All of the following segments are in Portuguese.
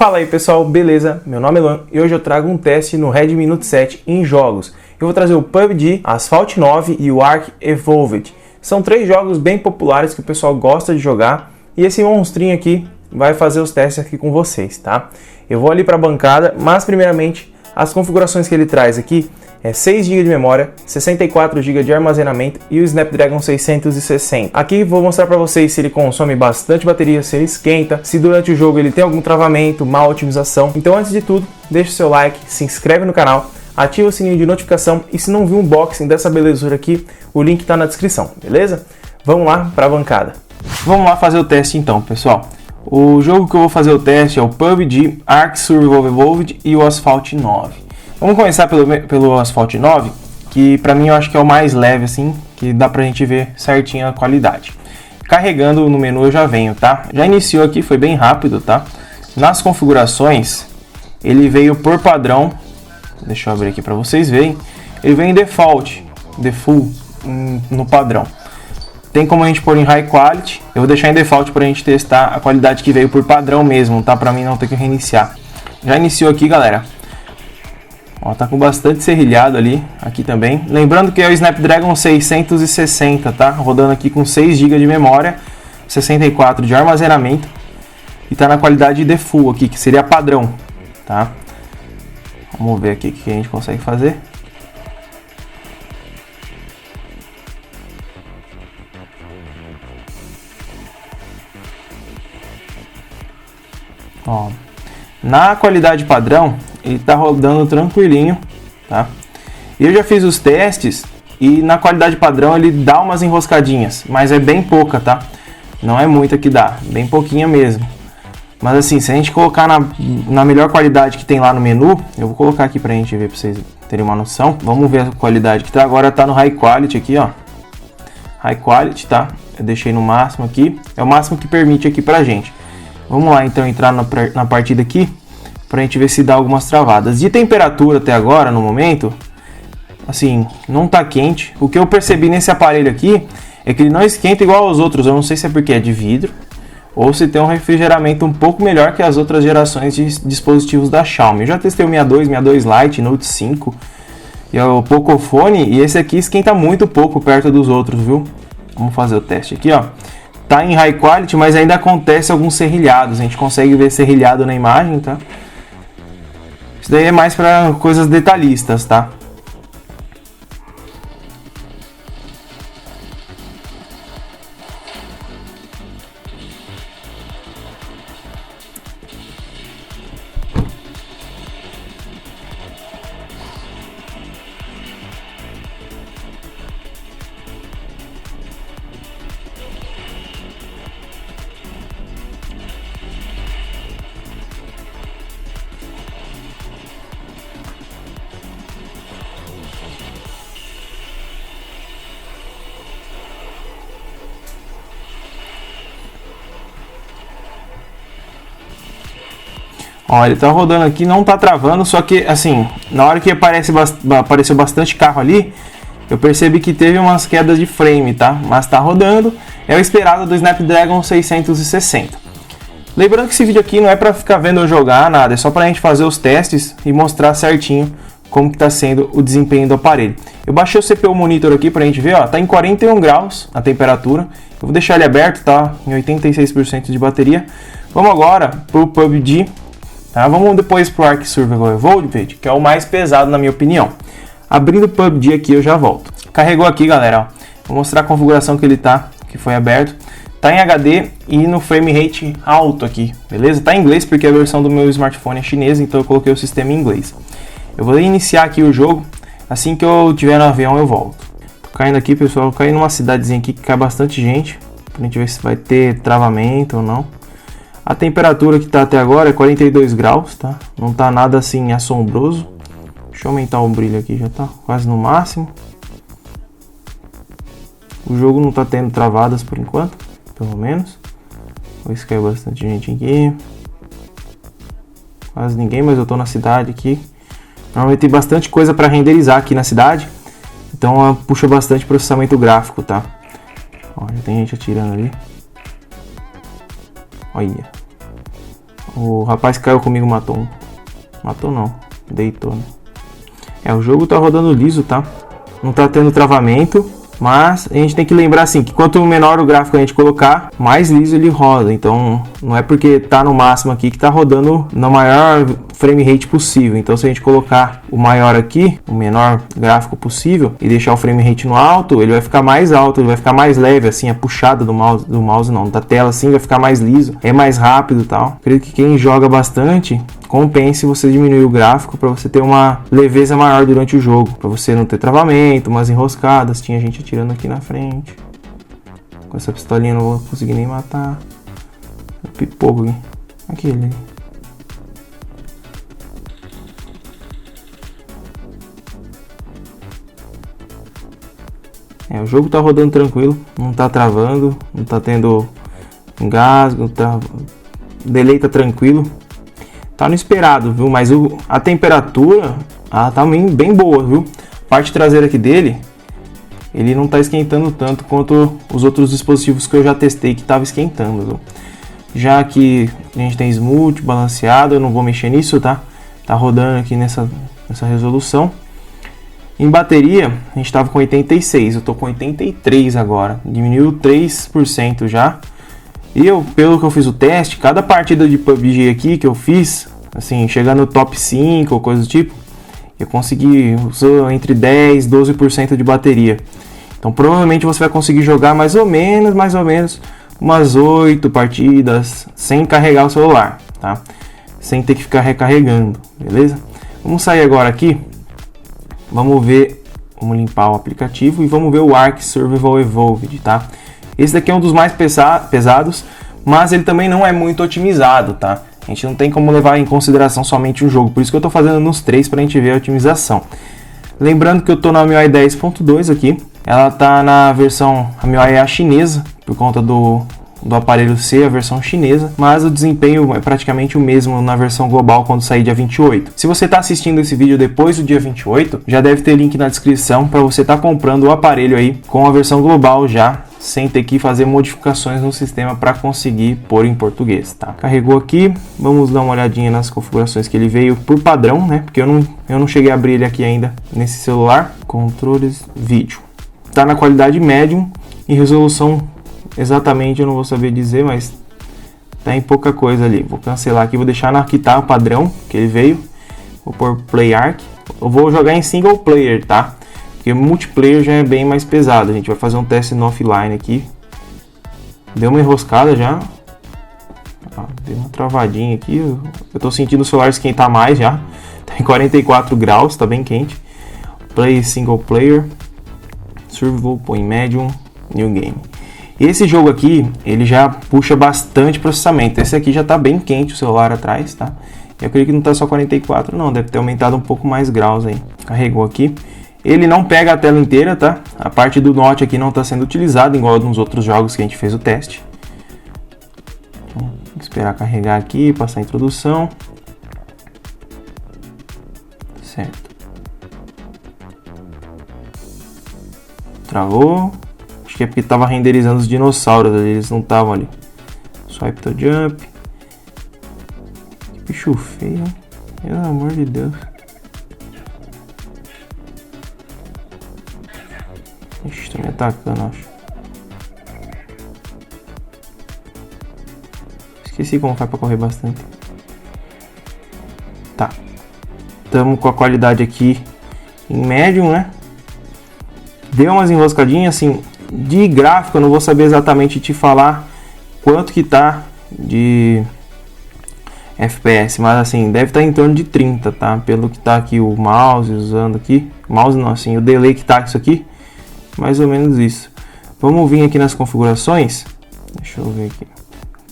Fala aí pessoal, beleza? Meu nome é Luan e hoje eu trago um teste no Redmi Note 7 em jogos. Eu vou trazer o PUBG, Asphalt 9 e o Ark Evolved. São 3 jogos bem populares que o pessoal gosta de jogar e esse monstrinho aqui vai fazer os testes aqui com vocês, tá? Eu vou ali para a bancada, mas primeiramente as configurações que ele traz aqui é 6 GB de memória, 64 GB de armazenamento e o Snapdragon 660. Aqui vou mostrar para vocês se ele consome bastante bateria, se ele esquenta, se durante o jogo ele tem algum travamento, má otimização. Então antes de tudo, deixa o seu like, se inscreve no canal, ativa o sininho de notificação e se não viu um unboxing dessa belezura aqui, o link está na descrição, beleza? Vamos lá para a bancada. Vamos lá fazer o teste então, pessoal. O jogo que eu vou fazer o teste é o PUBG, Ark Survival Evolved e o Asphalt 9. Vamos começar pelo Asphalt 9, que pra mim eu acho que é o mais leve, assim, que dá pra gente ver certinho a qualidade. Carregando no menu eu já venho, tá? Já iniciou aqui, foi bem rápido, tá? Nas configurações, ele veio por padrão, deixa eu abrir aqui pra vocês verem, ele vem em default, no padrão. Tem como a gente pôr em High Quality, eu vou deixar em default pra gente testar a qualidade que veio por padrão mesmo, tá? Pra mim não ter que reiniciar. Já iniciou aqui, galera. Ó, tá com bastante serrilhado ali, aqui também. Lembrando que é o Snapdragon 660, tá? Rodando aqui com 6 GB de memória, 64 de armazenamento. E tá na qualidade de Full aqui, que seria padrão, tá? Vamos ver aqui o que a gente consegue fazer. Ó, na qualidade padrão, ele tá rodando tranquilinho, tá? Eu já fiz os testes e na qualidade padrão ele dá umas enroscadinhas, mas é bem pouca, tá? Não é muita que dá, bem pouquinha mesmo. Mas assim, se a gente colocar na melhor qualidade que tem lá no menu, eu vou colocar aqui pra gente ver, pra vocês terem uma noção. Vamos ver a qualidade que tá agora, tá no High Quality aqui, ó. High Quality, tá? Eu deixei no máximo aqui, é o máximo que permite aqui pra gente. Vamos lá então entrar na partida aqui pra gente ver se dá algumas travadas. De temperatura até agora, no momento, assim, não tá quente. O que eu percebi nesse aparelho aqui é que ele não esquenta igual aos outros. Eu não sei se é porque é de vidro ou se tem um refrigeramento um pouco melhor que as outras gerações de dispositivos da Xiaomi. Eu já testei o 62 Lite, Note 5 e o Pocophone, e esse aqui esquenta muito pouco perto dos outros, viu? Vamos fazer o teste aqui, ó. Tá em High Quality, mas ainda acontece alguns serrilhados. A gente consegue ver serrilhado na imagem, tá? Isso daí é mais para coisas detalhistas, tá? Ó, ele tá rodando aqui, não tá travando, só que assim, na hora que apareceu bastante carro ali, eu percebi que teve umas quedas de frame, tá? Mas tá rodando, é o esperado do Snapdragon 660. Lembrando que esse vídeo aqui não é pra ficar vendo eu jogar nada, é só pra gente fazer os testes e mostrar certinho como que tá sendo o desempenho do aparelho. Eu baixei o CPU Monitor aqui pra gente ver, ó, tá em 41 graus a temperatura. Eu vou deixar ele aberto, tá? Em 86% de bateria. Vamos agora pro PUBG. Tá, vamos depois pro Ark Survival Evolved, que é o mais pesado na minha opinião. Abrindo o PUBG aqui eu já volto. Carregou aqui, galera, ó. Vou mostrar a configuração que ele tá, que foi aberto. Tá em HD e no frame rate alto aqui, beleza? Tá em inglês porque a versão do meu smartphone é chinesa, então eu coloquei o sistema em inglês. Eu vou iniciar aqui o jogo, assim que eu tiver no avião eu volto. Tô caindo aqui, pessoal, caí numa cidadezinha aqui que cai bastante gente, pra gente ver se vai ter travamento ou não. A temperatura que tá até agora é 42 graus, tá? Não tá nada assim assombroso. Deixa eu aumentar o brilho aqui, já tá quase no máximo. O jogo não tá tendo travadas por enquanto, pelo menos. Vou que caiu bastante gente aqui. Quase ninguém, mas eu tô na cidade aqui. Normalmente tem bastante coisa para renderizar aqui na cidade. Então puxa bastante processamento gráfico, tá? Ó, já tem gente atirando ali. Olha. O rapaz que caiu comigo matou um. Matou não, deitou, né? O jogo tá rodando liso, tá? Não tá tendo travamento. Mas a gente tem que lembrar assim, que quanto menor o gráfico a gente colocar, mais liso ele roda. Então não é porque tá no máximo aqui que tá rodando no maior frame rate possível. Então se a gente colocar o maior aqui, o menor gráfico possível, e deixar o frame rate no alto, ele vai ficar mais alto, ele vai ficar mais leve, assim, a puxada do mouse não, da tela assim, vai ficar mais liso, é mais rápido e tal. Acredito que quem joga bastante, compense você diminuir o gráfico para você ter uma leveza maior durante o jogo, para você não ter travamento, umas enroscadas. Tinha gente atirando aqui na frente. Com essa pistolinha não vou conseguir nem matar. Pipoco aqui. Aquele. O jogo tá rodando tranquilo, não tá travando, não tá tendo engasgo, o delay tá tranquilo. Tá no esperado, viu? Mas a temperatura tá bem boa, viu? A parte traseira aqui dele, ele não tá esquentando tanto quanto os outros dispositivos que eu já testei que tava esquentando, viu? Já aqui a gente tem smooth, balanceado, eu não vou mexer nisso, tá? Tá rodando aqui nessa resolução. Em bateria, a gente tava com 86, eu tô com 83 agora. Diminuiu 3% já. E pelo que eu fiz o teste, cada partida de PUBG aqui que eu fiz, assim, chegar no top 5 ou coisa do tipo, eu consegui usar entre 10 e 12% de bateria. Então provavelmente você vai conseguir jogar mais ou menos umas 8 partidas sem carregar o celular, tá? Sem ter que ficar recarregando, beleza? Vamos sair agora aqui, vamos limpar o aplicativo e vamos ver o Ark Survival Evolved, tá? Esse daqui é um dos mais pesados, mas ele também não é muito otimizado, tá? A gente não tem como levar em consideração somente um jogo, por isso que eu tô fazendo nos 3 para a gente ver a otimização. Lembrando que eu tô na MIUI 10.2 aqui, ela tá na versão, a MIUI é a chinesa, por conta do aparelho ser a versão chinesa, mas o desempenho é praticamente o mesmo na versão global quando sair dia 28. Se você está assistindo esse vídeo depois do dia 28, já deve ter link na descrição para você estar comprando o aparelho aí com a versão global já, sem ter que fazer modificações no sistema para conseguir pôr em português, tá? Carregou aqui, vamos dar uma olhadinha nas configurações que ele veio por padrão, né? Porque eu não cheguei a abrir ele aqui ainda nesse celular. Controles, vídeo. Tá na qualidade médium e resolução exatamente eu não vou saber dizer, mas tá em pouca coisa ali. Vou cancelar aqui, vou deixar na que tá o padrão que ele veio. Vou pôr Play Ark. Eu vou jogar em single player, tá? Porque o multiplayer já é bem mais pesado. A gente vai fazer um teste no offline aqui. Deu uma enroscada já. Deu uma travadinha aqui. Eu tô sentindo o celular esquentar mais já. Tá em 44 graus, tá bem quente. Play single player. Survival, põe medium, new game. Esse jogo aqui, ele já puxa bastante processamento. Esse aqui já tá bem quente o celular atrás, tá? Eu creio que não tá só 44 não, deve ter aumentado um pouco mais graus aí. Carregou aqui. Ele não pega a tela inteira, tá? A parte do Note aqui não está sendo utilizada, igual nos outros jogos que a gente fez o teste. Então, vou esperar carregar aqui, passar a introdução. Certo. Travou. Acho que é porque estava renderizando os dinossauros ali, eles não estavam ali. Swipe to jump. Que bicho feio, hein? Pelo amor de Deus. Ixi, tá me atacando, acho. Esqueci como faz pra correr bastante. Tá. Tamo com a qualidade aqui em médium, né? Deu umas enroscadinhas, assim, de gráfico eu não vou saber exatamente te falar quanto que tá de FPS, mas assim, deve estar em torno de 30, tá? Pelo que tá aqui o mouse usando aqui. Mouse não, assim, o delay que tá isso aqui. Mais ou menos isso. Vamos vir aqui nas configurações. Deixa eu ver aqui.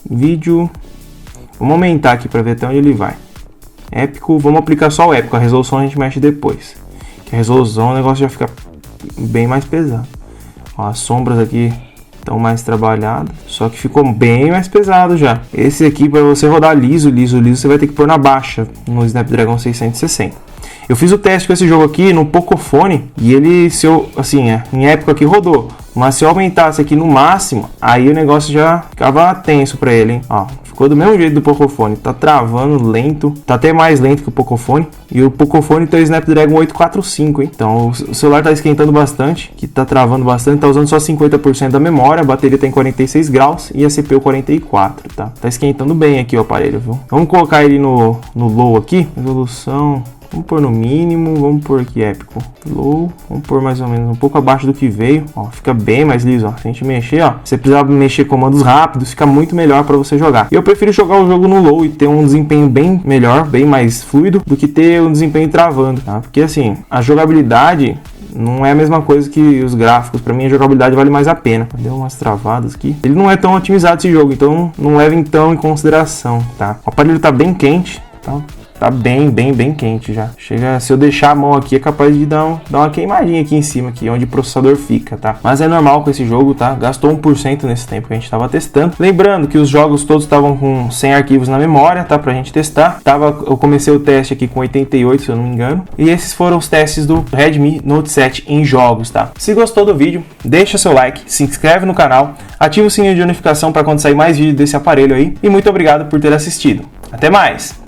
Vídeo. Vamos aumentar aqui para ver até onde ele vai. Épico. Vamos aplicar só o épico. A resolução a gente mexe depois. Que a resolução o negócio já fica bem mais pesado. Ó, as sombras aqui estão mais trabalhadas. Só que ficou bem mais pesado já. Esse aqui para você rodar liso, você vai ter que pôr na baixa no Snapdragon 660. Eu fiz o teste com esse jogo aqui no Pocophone e ele, se eu, assim, em época que rodou, mas se eu aumentasse aqui no máximo, aí o negócio já ficava tenso pra ele, hein? Ó, ficou do mesmo jeito do Pocophone, tá travando lento, tá até mais lento que o Pocophone. E o Pocophone tem o Snapdragon 845, hein? Então o celular tá esquentando bastante, que tá travando bastante, tá usando só 50% da memória, a bateria tem 46 graus e a CPU 44, tá? Tá esquentando bem aqui o aparelho, viu? Vamos colocar ele no low aqui, resolução... Vamos pôr no mínimo, vamos pôr aqui épico, low, vamos pôr mais ou menos um pouco abaixo do que veio, ó, fica bem mais liso, ó, se a gente mexer, ó, se você precisar mexer comandos rápidos, fica muito melhor para você jogar. Eu prefiro jogar o jogo no low e ter um desempenho bem melhor, bem mais fluido, do que ter um desempenho travando, tá? Porque assim, a jogabilidade não é a mesma coisa que os gráficos. Pra mim a jogabilidade vale mais a pena. Deu umas travadas aqui. Ele não é tão otimizado esse jogo, então não levem tão em consideração, tá? O aparelho tá bem quente, tá? Tá bem quente já. Chega, se eu deixar a mão aqui, é capaz de dar uma queimadinha aqui em cima, aqui onde o processador fica, tá? Mas é normal com esse jogo, tá? Gastou 1% nesse tempo que a gente tava testando. Lembrando que os jogos todos estavam com 100 arquivos na memória, tá? Pra gente testar. Eu comecei o teste aqui com 88, se eu não me engano. E esses foram os testes do Redmi Note 7 em jogos, tá? Se gostou do vídeo, deixa seu like, se inscreve no canal, ativa o sininho de notificação para quando sair mais vídeo desse aparelho aí. E muito obrigado por ter assistido. Até mais!